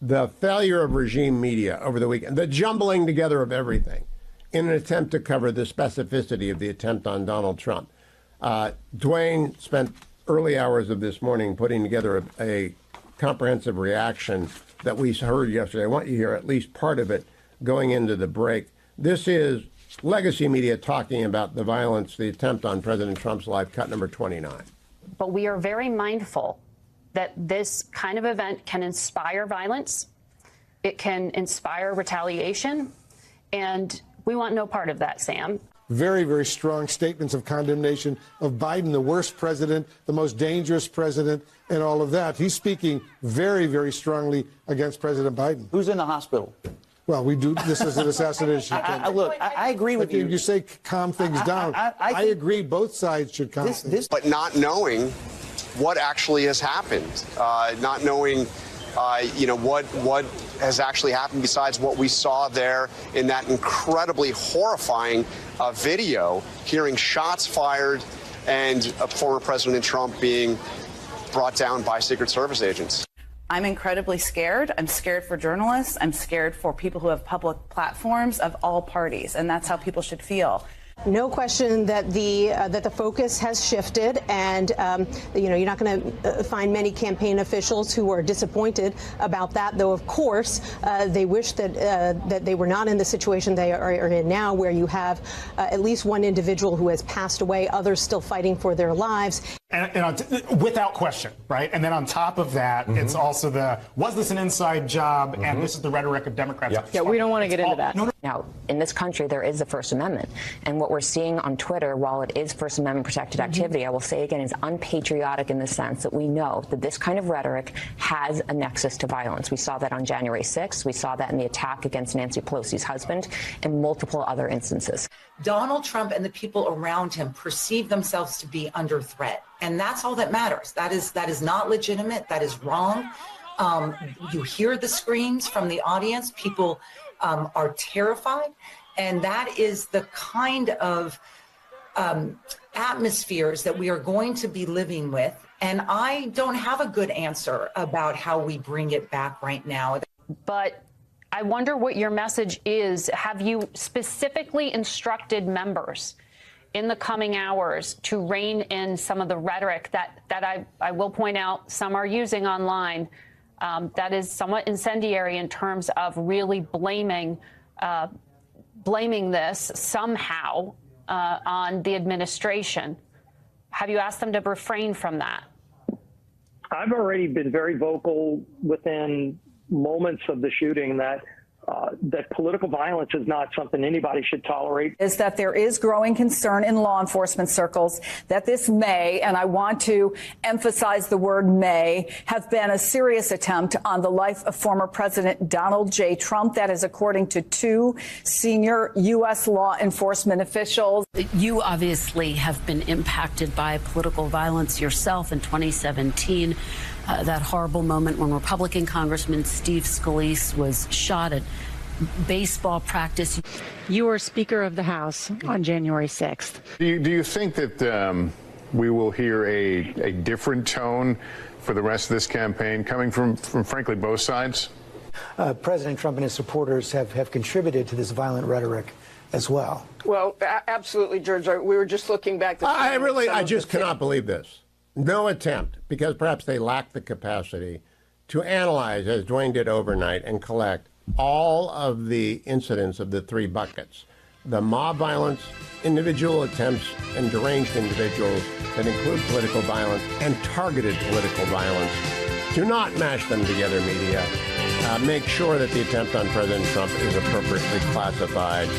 the failure of regime media over the weekend, the jumbling together of everything in an attempt to cover the specificity of the attempt on Donald Trump. Dwayne spent early hours of this morning putting together a comprehensive reaction that we heard yesterday. I want you to hear at least part of it going into the break. This is legacy media talking about the violence, the attempt on President Trump's life, cut number 29. But we are very mindful that this kind of event can inspire violence. It can inspire retaliation. And we want no part of that, Sam. Very, very strong statements of condemnation of Biden, the worst president, the most dangerous president, and all of that. He's speaking very, very strongly against President Biden. Who's in the hospital? Well, we do. This is an assassination. Look, I agree with you. You say calm things down. I agree. Both sides should calm things. But not knowing what actually has happened, not knowing, what has actually happened besides what we saw there in that incredibly horrifying video, hearing shots fired and former President Trump being brought down by Secret Service agents. I'm incredibly scared. I'm scared for journalists. I'm scared for people who have public platforms of all parties, and that's how people should feel. No question that the focus has shifted, and you're not going to find many campaign officials who are disappointed about that. Though, of course, they wish that they were not in the situation they are in now, where you have at least one individual who has passed away, others still fighting for their lives. And without question, right? And then on top of that, it's also was this an inside job? And this is the rhetoric of Democrats. Yeah, we don't want to get into that. Now, in this country, there is the First Amendment. And what we're seeing on Twitter, while it is First Amendment protected activity, I will say again, is unpatriotic in the sense that we know that this kind of rhetoric has a nexus to violence. We saw that on January 6th. We saw that in the attack against Nancy Pelosi's husband and multiple other instances. Donald Trump and the people around him perceive themselves to be under threat. And that's all that matters. That is not legitimate. That is wrong. You hear the screams from the audience. People are terrified. And that is the kind of atmospheres that we are going to be living with. And I don't have a good answer about how we bring it back right now. But I wonder what your message is. Have you specifically instructed members in the coming hours to rein in some of the rhetoric that I will point out some are using online that is somewhat incendiary in terms of really blaming this somehow on the administration? Have you asked them to refrain from that? I've already been very vocal within moments of the shooting that political violence is not something anybody should tolerate. Is that there is growing concern in law enforcement circles that this may, and I want to emphasize the word may, have been a serious attempt on the life of former President Donald J. Trump. That is according to two senior U.S. law enforcement officials. You obviously have been impacted by political violence yourself in 2017. That horrible moment when Republican Congressman Steve Scalise was shot at baseball practice. You were Speaker of the House on January 6th. Do you think that we will hear a different tone for the rest of this campaign coming from frankly, both sides? President Trump and his supporters have contributed to this violent rhetoric as well. Well, absolutely, George. We were just looking back. I just cannot believe this. No attempt, because perhaps they lack the capacity to analyze, as Dwayne did overnight, and collect all of the incidents of the three buckets. The mob violence, individual attempts, and deranged individuals that include political violence and targeted political violence. Do not mash them together, media. Make sure that the attempt on President Trump is appropriately classified.